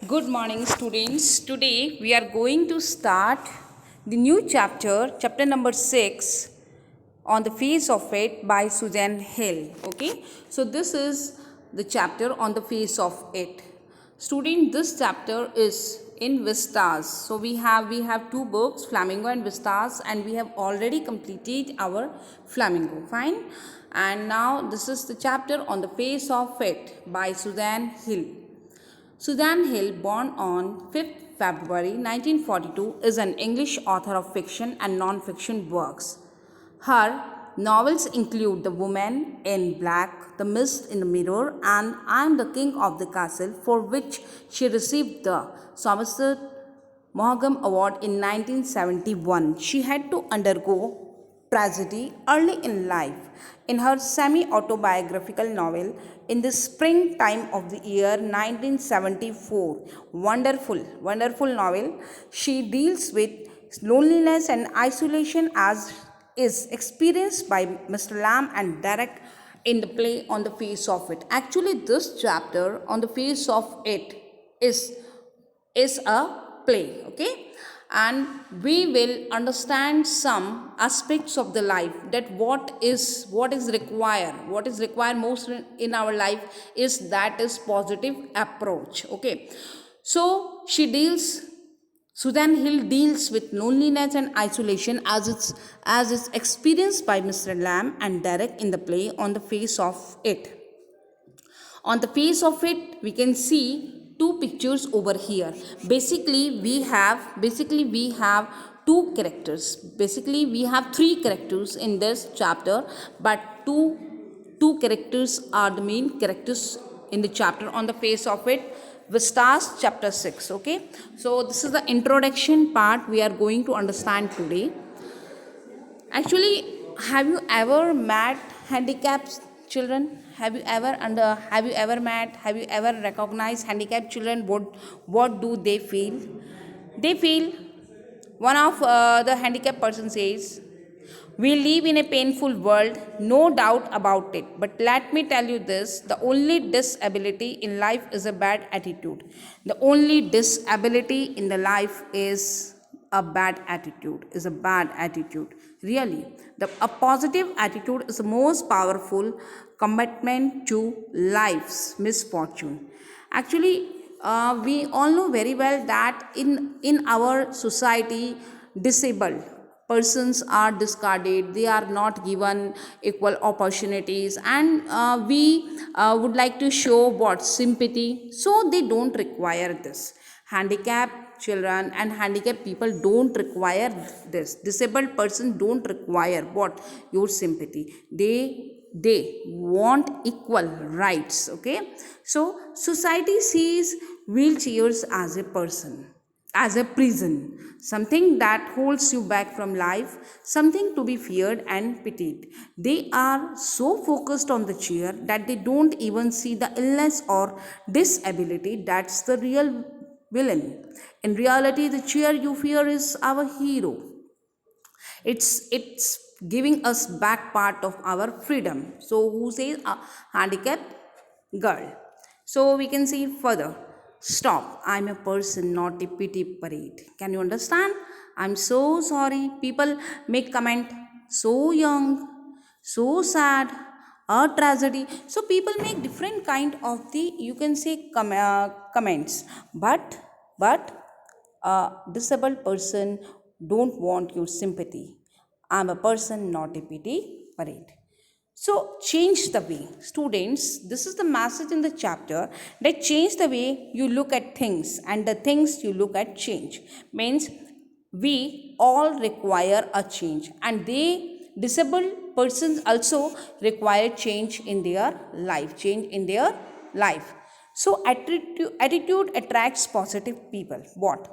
Good morning, students. Today we are going to start the new chapter, chapter number 6, on the face of it by Suzanne Hill. Okay, so this is the chapter on the face of it. Student, this chapter is in Vistas. So we have two books, Flamingo and Vistas, and we have already completed our Flamingo. Fine. And now this is the chapter on the face of it by Suzanne Hill. Suzanne Hill, born on 5th February 1942, is an English author of fiction and non-fiction works. Her novels include The Woman in Black, The Mist in the Mirror, and I Am the King of the Castle, for which she received the Somerset Maugham Award in 1971. She had to undergo tragedy early in life. In her semi autobiographical novel, In the Springtime of the Year 1974, wonderful novel, she deals with loneliness and isolation as is experienced by Mr. Lamb and Derek in the play On the Face of It. Actually, this chapter, On the Face of It, is is a play, okay, and we will understand some aspects of the life, that what is required most in our life is positive approach. Okay, so Susan Hill deals with loneliness and isolation as it's experienced by Mr. Lamb and Derek in the play On the Face of It. On the face of it, we can see two pictures over here. Basically we have two characters. Basically we have three characters in this chapter, but two characters are the main characters in the chapter On the Face of It, Vistas chapter 6. Okay, so this is the introduction part we are going to understand today. Actually, have you ever met handicapped children? Have you ever recognized handicapped children? What do they feel? They feel, one of the handicapped person says, we live in a painful world, no doubt about it. But let me tell you this, the only disability in life is a bad attitude. The only disability in the life is a bad attitude, Really, a positive attitude is the most powerful commitment to life's misfortune. Actually, we all know very well that in our society, disabled persons are discarded, they are not given equal opportunities, and we would like to show what sympathy, so they don't require this. Handicapped children and handicapped people don't require this. Disabled persons don't require what? Your sympathy. They want equal rights. Okay, so society sees wheelchairs as a person, as a prison, something that holds you back from life, something to be feared and pitied. They are so focused on the chair that they don't even see the illness or disability that's the real villain. In reality, the chair you fear is our hero. It's giving us back part of our freedom. So who says a handicapped girl? So we can see further. Stop. I'm a person, not a pity parade. Can you understand? I'm so sorry. People make comment, so young, so sad, a tragedy. So people make different kind of the, you can say, comments. But a disabled person don't want your sympathy. I'm a person, not a pity parade. So change the way. Students, this is the message in the chapter, that change the way you look at things, and the things you look at change. Means we all require a change, and disabled persons also require change in their life. So attitude attracts positive people. What?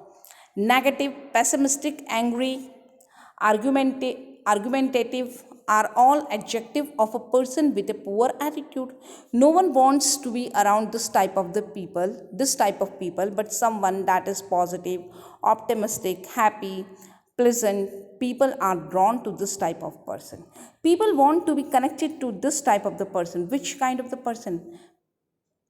Negative, pessimistic, angry, argumentative are all adjective of a person with a poor attitude. No one wants to be around this type of people, but someone that is positive, optimistic, happy, pleasant. People are drawn to this type of person. People want to be connected to this type of the person. Which kind of the person?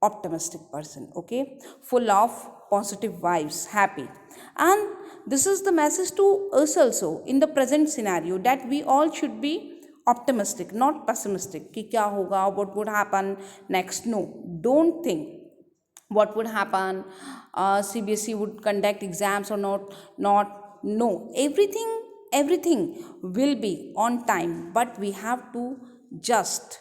Optimistic person. Okay, full of positive vibes, happy. And this is the message to us also in the present scenario, that we all should be optimistic, not pessimistic. कि क्या होगा, what would happen next? No, don't think what would happen, CBSE would conduct exams or not. No, everything will be on time, but we have to just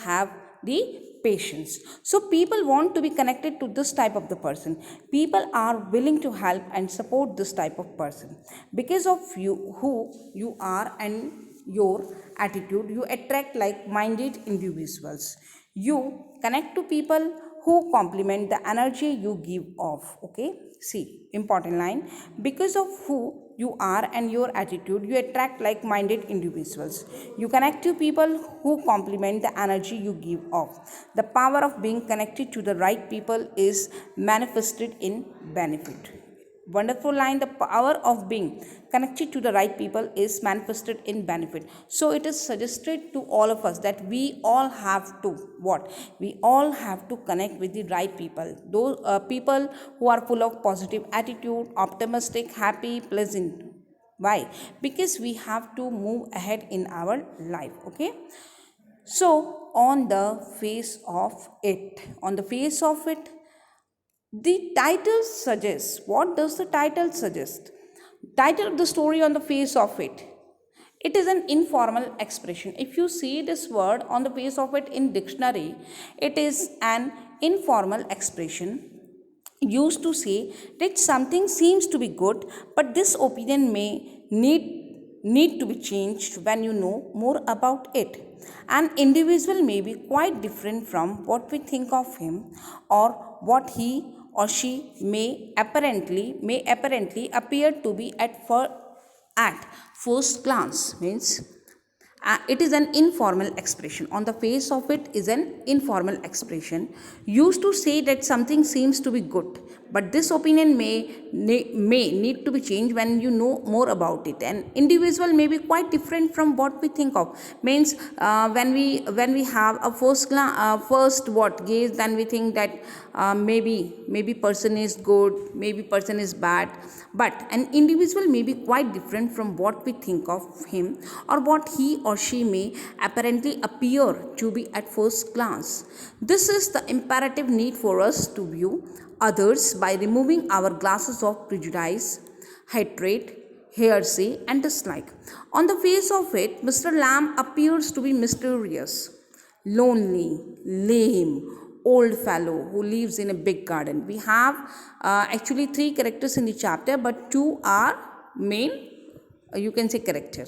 have the patience. So people want to be connected to this type of the person. People are willing to help and support this type of person. Because of you, who you are and your attitude, you attract like minded individuals. You connect to people who complement the energy you give off. Okay, see, important line. Because of who you are and your attitude, you attract like minded individuals. You connect to people who complement the energy you give off. The power of being connected to the right people is manifested in benefit. Wonderful line. The power of being connected to the right people is manifested in benefit. So it is suggested to all of us that we all have to what? We all have to connect with the right people. Those people who are full of positive attitude, optimistic, happy, pleasant. Why? Because we have to move ahead in our life. Okay. So on the face of it, the title suggests, what does the title suggest? Title of the story on the face of it. It is an informal expression. If you see this word on the face of it in dictionary, it is an informal expression used to say that something seems to be good, but this opinion may need to be changed when you know more about it. An individual may be quite different from what we think of him, or what he or she may apparently appear to be at first glance. Means it is an informal expression. On the face of it is an informal expression used to say that something seems to be good, but this opinion may need to be changed when you know more about it. An individual may be quite different from what we think of. Means when we have a first what gaze, then we think that maybe person is good, maybe person is bad. But an individual may be quite different from what we think of him, or what he or she may apparently appear to be at first glance. This is the imperative need for us to view others by removing our glasses of prejudice, hatred, heresy, and dislike. On the face of it, Mr. Lamb appears to be mysterious, lonely, lame, old fellow who lives in a big garden. We have actually three characters in the chapter, but two are main, you can say, character.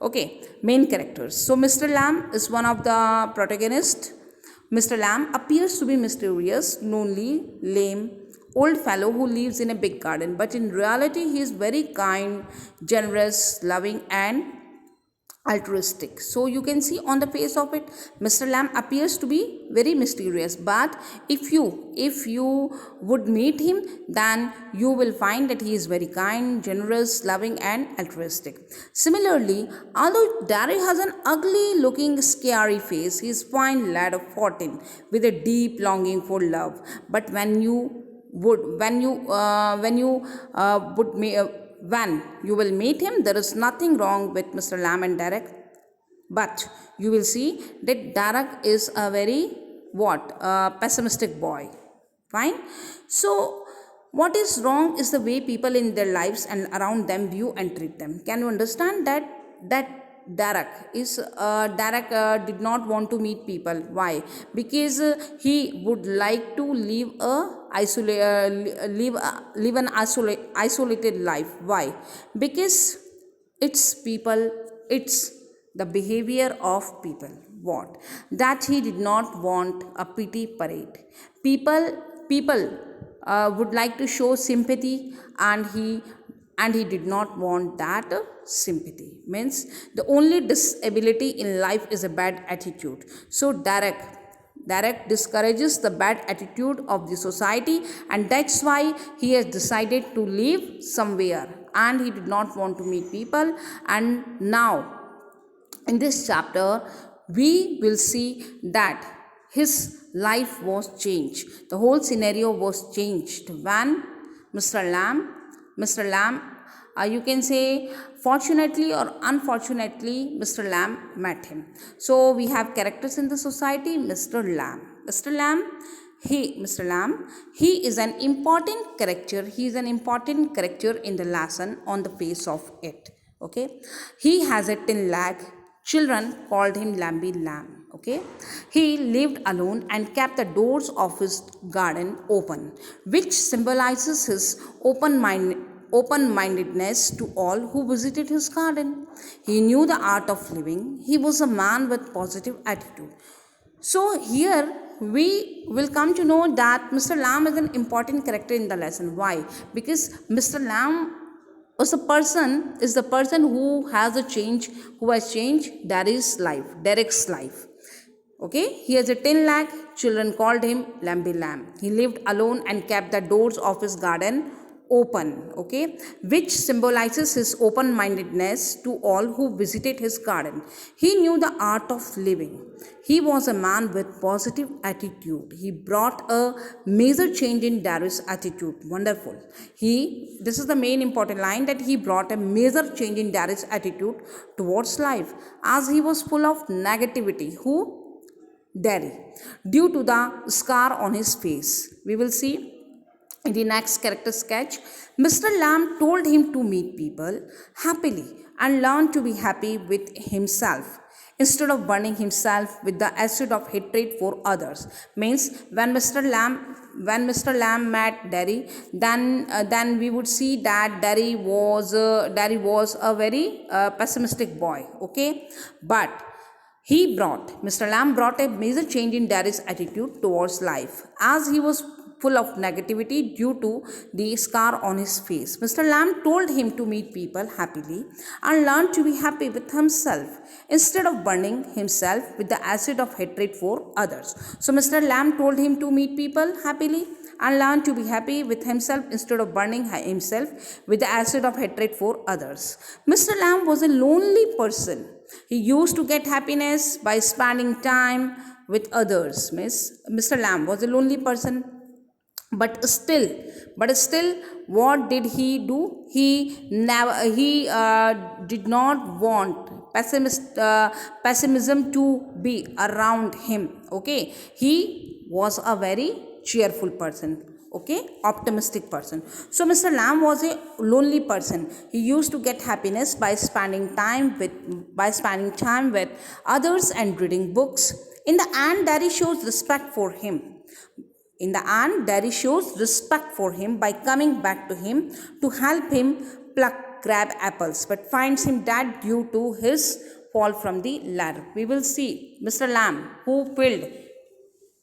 Okay, main characters. So Mr. Lamb is one of the protagonists. Mr. Lamb appears to be mysterious, lonely, lame, old fellow who lives in a big garden, but in reality he is very kind, generous, loving, and altruistic. So you can see on the face of it, Mr. Lamb appears to be very mysterious, but if you would meet him, then you will find that he is very kind, generous, loving, and altruistic. Similarly, although Derek has an ugly looking scary face, he is fine lad of 14 with a deep longing for love. But when you will meet him, there is nothing wrong with Mr. Lamb and Derek, but you will see that Derek is a very pessimistic boy. Fine. So what is wrong is the way people in their lives and around them view and treat them. Can you understand that Derek did not want to meet people? Why? Because he would like to live an isolated life. Why? Because it's the behavior of people. What? That he did not want a pity parade. People would like to show sympathy, and he did not want that sympathy. Means the only disability in life is a bad attitude. So Derek discourages the bad attitude of the society, and that's why he has decided to live somewhere, and he did not want to meet people. And now in this chapter we will see that his life was changed. The whole scenario was changed when Mr. Lamb. Mr. Lamb, you can say fortunately or unfortunately, Mr. Lamb met him. So we have characters in the society. Mr. Lamb. Mr. Lamb, Mr. Lamb, he is an important character. He is an important character in the lesson on the face of it. Okay, he has a tin leg. Children called him Lamby Lamb. Okay, he lived alone and kept the doors of his garden open, which symbolizes his open-mindedness to all who visited his garden. He knew the art of living. He was a man with positive attitude. So here we will come to know that Mr. Lamb is an important character in the lesson. Why? Because Mr. Lamb is the person who has changed Derek's life. Okay, he has a tin leg. Children called him Lamby Lamb. He lived alone and kept the doors of his garden open. Okay, which symbolizes his open-mindedness to all who visited his garden. He knew the art of living. He was a man with positive attitude. He brought a major change in Derek's attitude. Wonderful. This is the main important line, that he brought a major change in Derek's attitude towards life, as he was full of negativity. Who? Derry, due to the scar on his face. We will see in the next character sketch. Mr. Lamb told him to meet people happily and learn to be happy with himself instead of burning himself with the acid of hatred for others. Means when Mr. Lamb met Derry, then we would see that Derry was a very pessimistic boy. Okay, but Mr. Lamb brought a major change in Derek's attitude towards life, as he was full of negativity due to the scar on his face. Mr. Lamb told him to meet people happily and learn to be happy with himself instead of burning himself with the acid of hatred for others. So Mr. Lamb told him to meet people happily and learn to be happy with himself instead of burning himself with the acid of hatred for others. Mr. Lamb was a lonely person. He used to get happiness by spending time with others. Mr. Lamb was a lonely person, but still, what did he do? He did not want pessimism to be around him. Okay, he was a very cheerful person. Okay, optimistic person. So Mr. Lamb was a lonely person. He used to get happiness by spending time with others and reading books. In the end, Derry shows respect for him. By coming back to him to help him grab apples, but finds him dead due to his fall from the ladder. We will see Mr. Lamb, who filled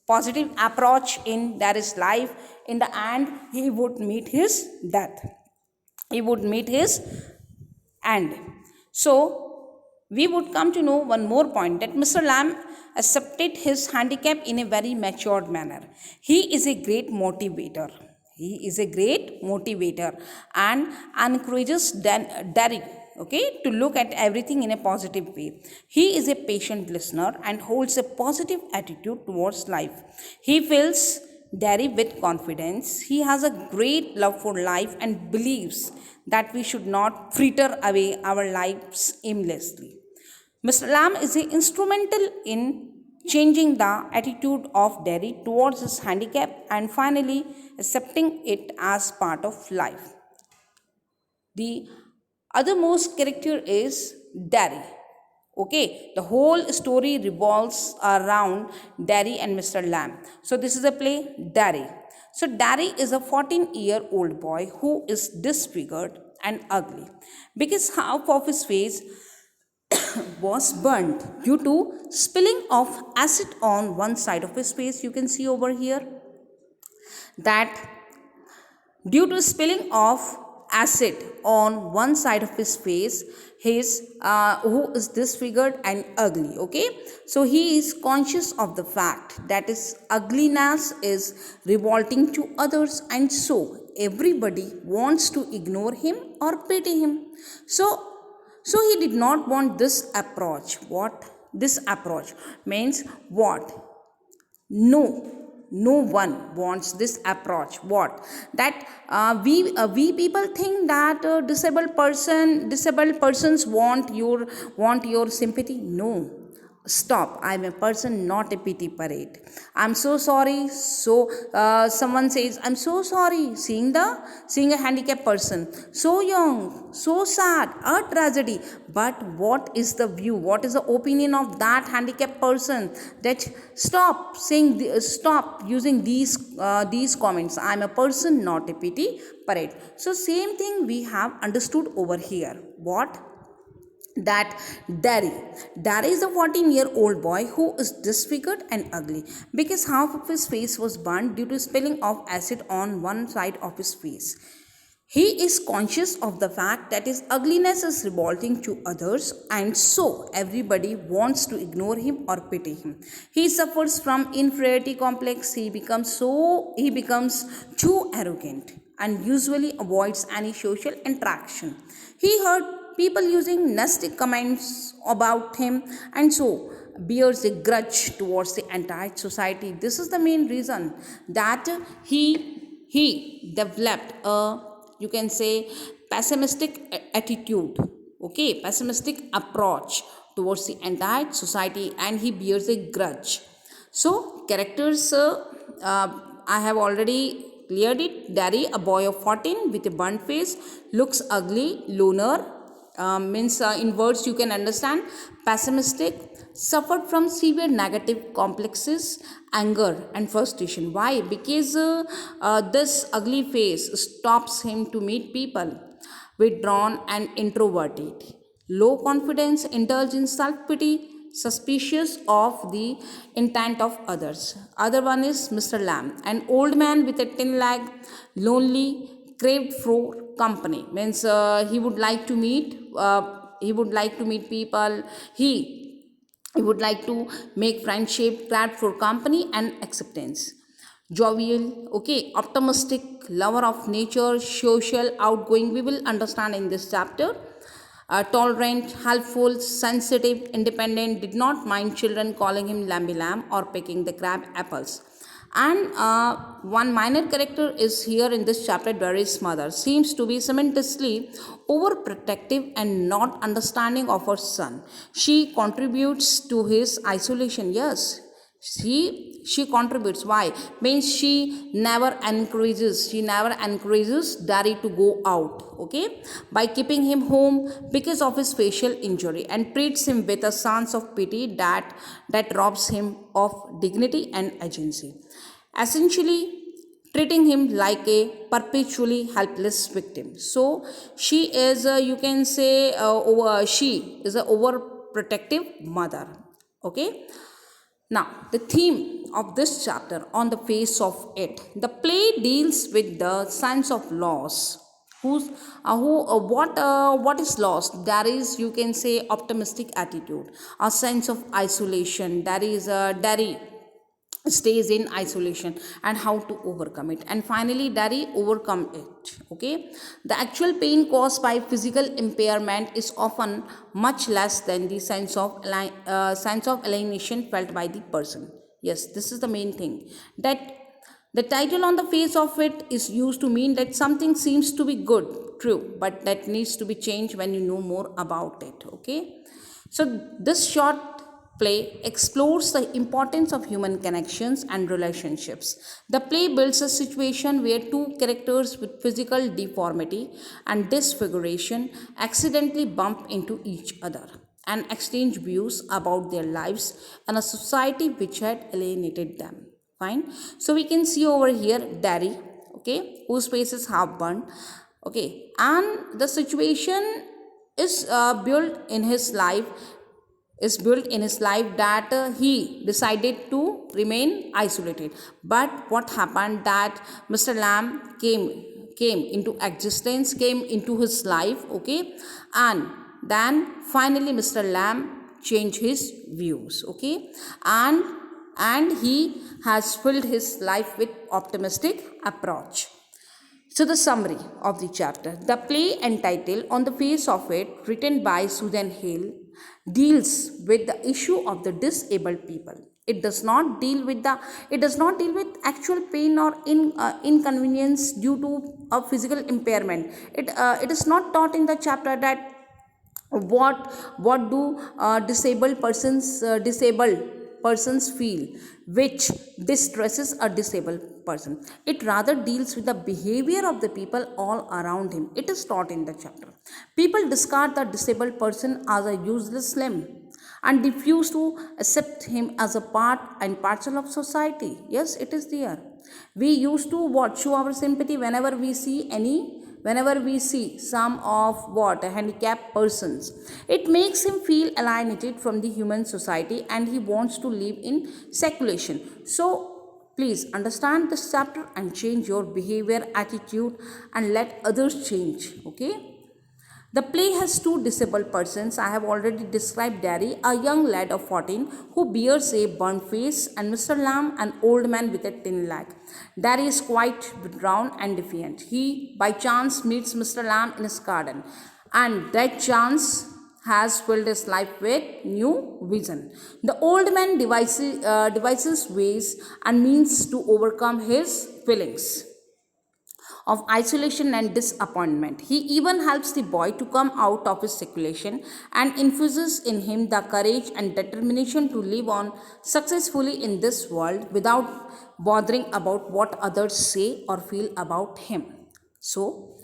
positive approach in Derek's life. In the end, he would meet his death. He would meet his end. So, we would come to know one more point, that Mr. Lamb accepted his handicap in a very matured manner. He is a great motivator. And encourages Derek, okay, to look at everything in a positive way. He is a patient listener and holds a positive attitude towards life. He fills Derek with confidence. He has a great love for life and believes that we should not fritter away our lives aimlessly. Mr. Lamb is instrumental in changing the attitude of Derry towards his handicap and finally accepting it as part of life. The othermost character is Derry. Okay, the whole story revolves around Derry and Mr. Lamb. So this is a play, Derry. So Derry is a 14-year-old boy who is disfigured and ugly because half of his face was burnt due to spilling of acid on one side of his face. You can see over here that due to spilling of acid on one side of his face, who is disfigured and ugly. Okay, so he is conscious of the fact that his ugliness is revolting to others, and so everybody wants to ignore him or pity him. So he did not want this approach. What this approach means? What? No, No one wants this approach. What? That we people think that disabled persons want your sympathy. No, stop. I'm a person, not a pity parade. I'm so sorry. So someone says, I'm so sorry, seeing a handicapped person, so young, so sad, a tragedy. But what is the view, what is the opinion of that handicapped person? That stop saying stop using these comments. I'm a person, not a pity parade. So same thing we have understood over here. What? That Dari is a 14-year-old boy who is disfigured and ugly because half of his face was burnt due to spilling of acid on one side of his face. He is conscious of the fact that his ugliness is revolting to others, and so everybody wants to ignore him or pity him. He suffers from inferiority complex. He becomes too arrogant and usually avoids any social interaction. He heard people using nasty comments about him, and so bears a grudge towards the entire society. This is the main reason that he developed a, you can say, pessimistic attitude, okay, pessimistic approach towards the entire society, and he bears a grudge. So characters, I have already cleared it. Dari, a boy of 14 with a burnt face, looks ugly. Loner, means in words you can understand, pessimistic, suffered from severe negative complexes, anger and frustration. Why? Because this ugly face stops him to meet people. Withdrawn and introverted, low confidence, indulge in self-pity, suspicious of the intent of others. Other one is Mr. Lamb, an old man with a thin leg, lonely, craved for company. Means he would like to meet people. He would like to make friendship, craved for company and acceptance. Jovial, okay, optimistic, lover of nature, social, outgoing. We will understand in this chapter. Tolerant, helpful, sensitive, independent, did not mind children calling him Lamby Lamb or picking the crab apples. And one minor character is here in this chapter. Dari's mother seems to be simultaneously overprotective and not understanding of her son. She contributes to his isolation. Yes, she contributes. Why? Means she never encourages Dari to go out, okay, by keeping him home because of his facial injury, and treats him with a sense of pity that robs him of dignity and agency, essentially treating him like a perpetually helpless victim. So she is you can say she is a overprotective mother, okay. Now, the theme of this chapter, on the face of it, the play deals with the sense of loss. What is lost? There is, you can say, optimistic attitude, a sense of isolation. There is a Dari stays in isolation and how to overcome it, and finally Dari overcome it, okay. The actual pain caused by physical impairment is often much less than the sense of alienation felt by the person. Yes, this is the main thing, that the title on the face of it is used to mean that something seems to be good, true, but that needs to be changed when you know more about it, okay. So this short play explores the importance of human connections and relationships. The play builds a situation where two characters with physical deformity and disfiguration accidentally bump into each other and exchange views about their lives and a society which had alienated them. Fine. So we can see over here Dari, okay, whose face is half burnt, okay, and the situation is built in his life that he decided to remain isolated. But what happened that Mr. Lamb came into existence, came into his life, okay, and then finally Mr. Lamb changed his views, okay, and he has filled his life with optimistic approach. So, the summary of the chapter. The play entitled On the Face of It, written by Susan Hale, deals with the issue of the disabled people. It does not deal with the it does not deal with actual pain or inconvenience due to a physical impairment. It is not taught in the chapter that what do disabled persons feel, which distresses a disabled person. It rather deals with the behavior of the people all around him. It is taught in the chapter. People discard the disabled person as a useless limb and refuse to accept him as a part and parcel of society. Yes, it is there. We used to what show our sympathy whenever we see some of what handicapped persons. It makes him feel alienated from the human society and he wants to live in seclusion. So please understand this chapter and change your behavior, attitude, and let others change. Okay. The play has two disabled persons. I have already described Derry, a young lad of 14 who bears a burnt face, and Mr. Lamb, an old man with a thin leg. Derry is quite withdrawn and defiant. He, by chance, meets Mr. Lamb in his garden, and that chance has filled his life with new vision. The old man devises ways and means to overcome his feelings of isolation and disappointment. He even helps the boy to come out of his seclusion and infuses in him the courage and determination to live on successfully in this world without bothering about what others say or feel about him. So,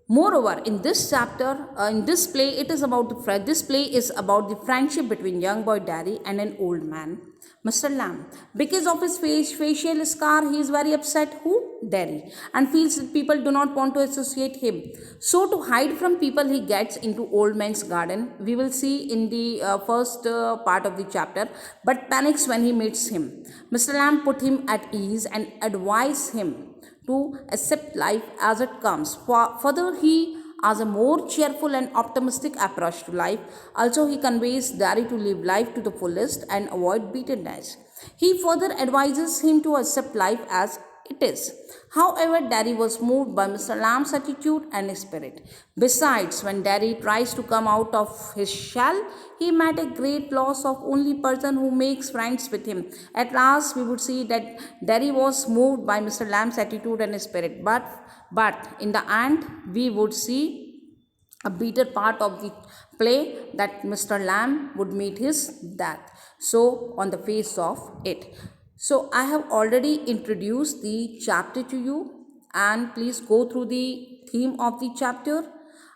moreover, in this chapter, in this play, this play is about the friendship between young boy Derry and an old man, Mr. Lamb. Because of his facial scar, he is very upset. Who? Derry, and feels that people do not want to associate him. So, to hide from people, he gets into old man's garden. We will see in the first part of the chapter, but panics when he meets him. Mr. Lamb put him at ease and advise him to accept life as it comes. Further, he has a more cheerful and optimistic approach to life. Also, he conveys Derry to live life to the fullest and avoid bitterness. He further advises him to accept life as it is. However, Derry was moved by Mr. Lamb's attitude and spirit. Besides, when Derry tries to come out of his shell, he met a great loss of only person who makes friends with him. At last, we would see that Derry was moved by Mr. Lamb's attitude and spirit. But in the end, we would see a better part of the play that Mr. Lamb would meet his death. So, on the face of it. So, I have already introduced the chapter to you, and please go through the theme of the chapter,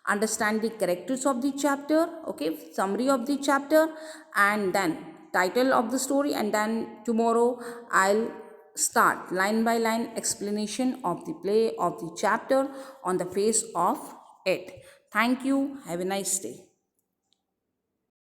understand the characters of the chapter, okay, summary of the chapter, and then title of the story, and then tomorrow I'll start line by line explanation of the play of the chapter on the face of it. Thank you. Have a nice day.